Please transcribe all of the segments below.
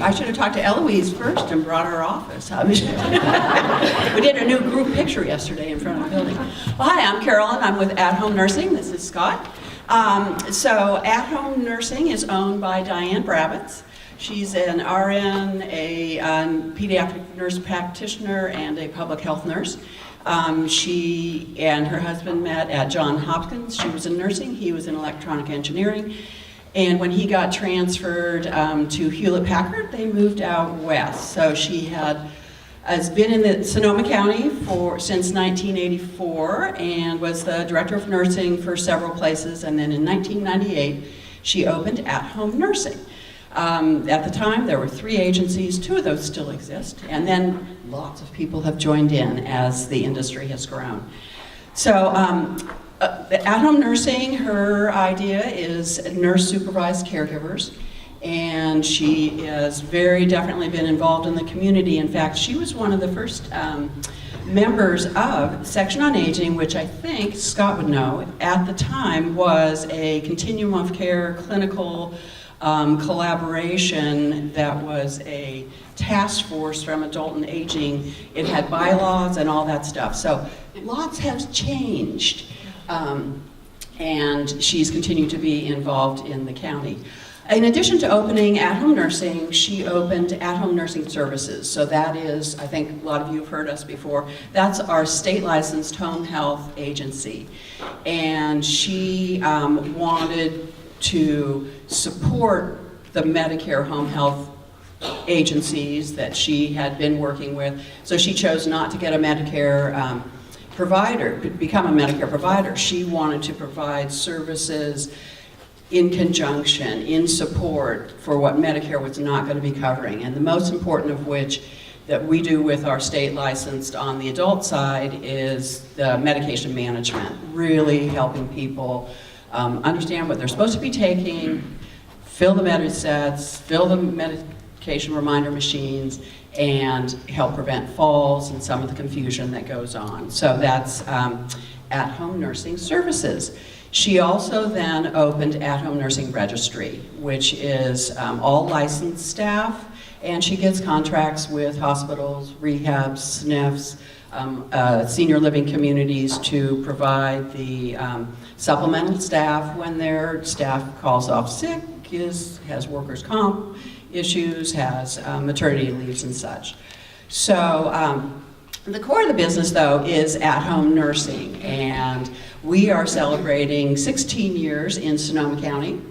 I should have talked to Eloise first and brought her office. We did a new group picture yesterday in front of the building. Well, hi, I'm Carolyn. I'm with At Home Nursing. This is Scott. So At Home Nursing is owned by Diane Brabitz. She's an RN, a pediatric nurse practitioner, and a public health nurse. She and her husband met at Johns Hopkins. She was in nursing, he was in electronic engineering. And when he got transferred to Hewlett-Packard, they moved out west. So she has been in the Sonoma County since 1984 and was the director of nursing for several places. And then in 1998, she opened At Home Nursing. At the time, there were 3 agencies, 2 of those still exist, and then lots of people have joined in as the industry has grown. So At Home Nursing, her idea is nurse-supervised caregivers, and she has very definitely been involved in the community. In fact, she was one of the first members of Section on Aging, which I think Scott would know, at the time was a continuum of care clinical collaboration that was a task force from adult and aging. It had bylaws and all that stuff. So lots has changed. And she's continued to be involved in the county. In addition to opening At Home Nursing, she opened At Home Nursing Services. So that is, I think a lot of you have heard us before, that's our state licensed home health agency. And she wanted to support the Medicare home health agencies that she had been working with. So she chose not to get a Medicare provider, become a Medicare provider. She wanted to provide services in conjunction, in support for what Medicare was not going to be covering. And the most important of which that we do with our state licensed on the adult side is the medication management, really helping people understand what they're supposed to be taking, fill the medicines, fill the medication reminder machines, and help prevent falls and some of the confusion that goes on. So that's At Home Nursing Services. She also then opened At Home Nursing Registry, which is all licensed staff, and she gets contracts with hospitals, rehabs, SNFs, senior living communities to provide the supplemental staff when their staff calls off sick, has workers' comp issues, has maternity leaves and such. So the core of the business, though, is At Home Nursing, and we are celebrating 16 years in Sonoma County,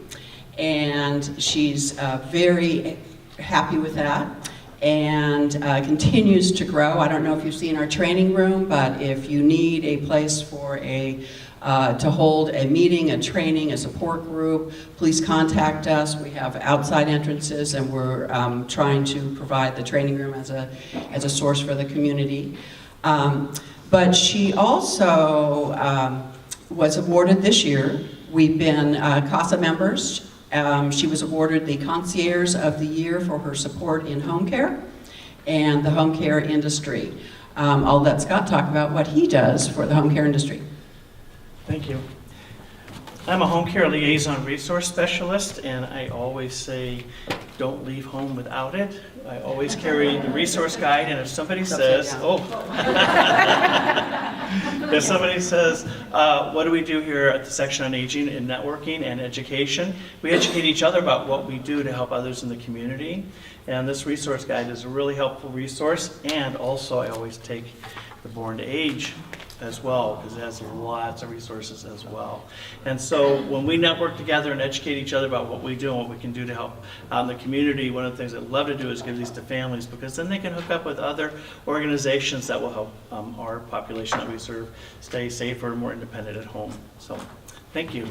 and she's very happy with that and continues to grow. I don't know if you've seen our training room, but if you need a place for to hold a meeting, a training, a support group, please contact us. We have outside entrances, and we're trying to provide the training room as a source for the community. But she also was awarded this year. We've been CASA members. She was awarded the Concierge of the Year for her support in home care and the home care industry. I'll let Scott talk about what he does for the home care industry. Thank you. I'm a home care liaison resource specialist, and I always say, don't leave home without it. I always carry the resource guide, and if somebody says, if somebody says, what do we do here at the Section on Aging and Networking and Education? We educate each other about what we do to help others in the community, and this resource guide is a really helpful resource, and also I always take the Born to Age as well, because it has lots of resources as well. And so when we network together and educate each other about what we do and what we can do to help out in the community, one of the things I'd love to do is give these to families, because then they can hook up with other organizations that will help our population that we serve stay safer and more independent at home. So thank you.